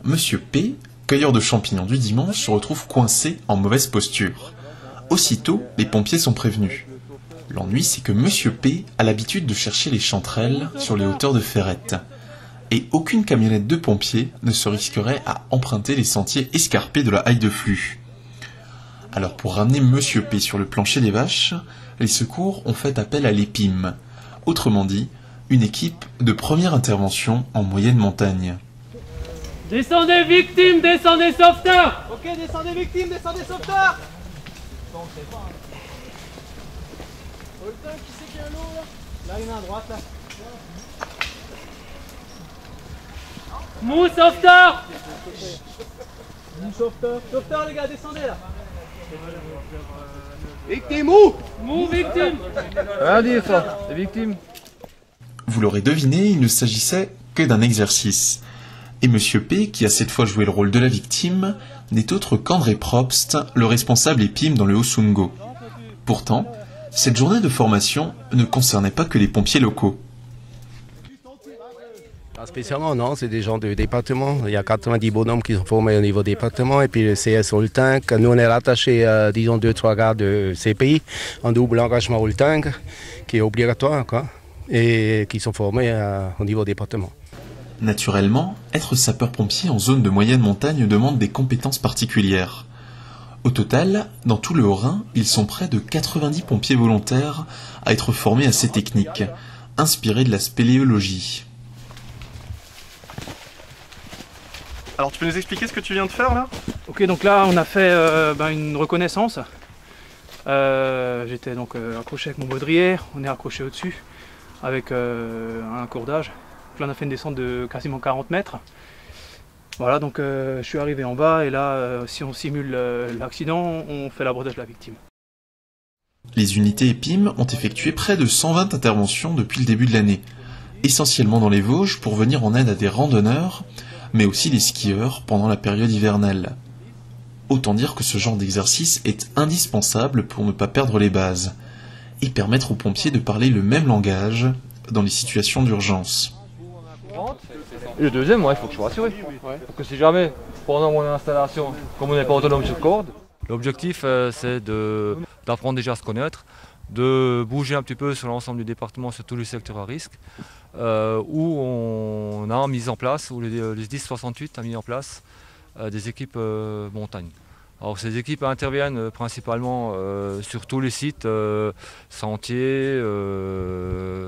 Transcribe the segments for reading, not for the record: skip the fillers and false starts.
Monsieur P, cueilleur de champignons du dimanche, se retrouve coincé en mauvaise posture. Aussitôt, les pompiers sont prévenus. L'ennui, c'est que Monsieur P a l'habitude de chercher les chanterelles sur les hauteurs de Ferrette. Et aucune camionnette de pompiers ne se risquerait à emprunter les sentiers escarpés de la haie de flux. Alors pour ramener Monsieur P sur le plancher des vaches, les secours ont fait appel à l'EPIM, autrement dit, une équipe de première intervention en moyenne montagne. Descendez victimes, descendez sauveteurs. Ok, descendez victimes, descendez sauveteurs. Qui c'est qui a l'eau là? Là, il y en a à droite là. Mou sauveteur. Mou sauveteur. Sauveteur les gars, descendez là. Victime où? Mou victime. Rien dire ça, c'est victime. Vous l'aurez deviné, il ne s'agissait que d'un exercice. Et Monsieur P, qui a cette fois joué le rôle de la victime, n'est autre qu'André Probst, le responsable EPIM dans le Haut-Sundgau. Pourtant, cette journée de formation ne concernait pas que les pompiers locaux. Pas spécialement, non, c'est des gens du département. Il y a 90 bonhommes qui sont formés au niveau département et puis le CS Oltingue. Nous, on est rattachés, disons, 2-3 gars de CPI, en double engagement Oltingue, qui est obligatoire, quoi, et qui sont formés au niveau département. Naturellement, être sapeur-pompier en zone de moyenne montagne demande des compétences particulières. Au total, dans tout le Haut-Rhin, ils sont près de 90 pompiers volontaires à être formés à ces techniques, inspirées de la spéléologie. Alors tu peux nous expliquer ce que tu viens de faire là? Ok, donc là on a fait une reconnaissance. J'étais donc accroché avec mon baudrière, on est accroché au-dessus avec un cordage. Là on a fait une descente de quasiment 40 mètres. Voilà, donc je suis arrivé en bas et là si on simule l'accident, on fait l'abordage de la victime. Les unités EPIM ont effectué près de 120 interventions depuis le début de l'année, essentiellement dans les Vosges pour venir en aide à des randonneurs, mais aussi des skieurs pendant la période hivernale. Autant dire que ce genre d'exercice est indispensable pour ne pas perdre les bases, et permettre aux pompiers de parler le même langage dans les situations d'urgence. Et le deuxième, il faut que je sois rassuré. Parce que si jamais, pendant mon installation, comme on n'est pas autonome sur corde, l'objectif c'est d'apprendre déjà à se connaître, de bouger un petit peu sur l'ensemble du département, sur tous les secteurs à risque, où on a mis en place, où le 1068 a mis en place des équipes montagne. Alors ces équipes interviennent principalement sur tous les sites, sentiers,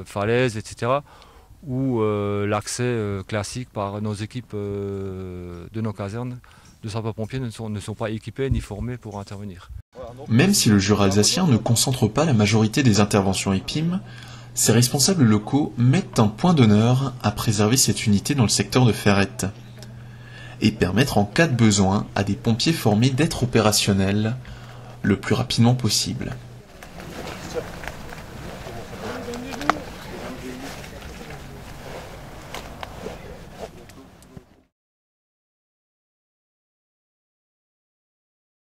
falaises, etc., où l'accès classique par nos équipes de nos casernes de sapeurs-pompiers ne sont pas équipés ni formés pour intervenir. Même si le Jura alsacien ne concentre pas la majorité des interventions EPIM, ces responsables locaux mettent un point d'honneur à préserver cette unité dans le secteur de Ferrette et permettre en cas de besoin à des pompiers formés d'être opérationnels le plus rapidement possible.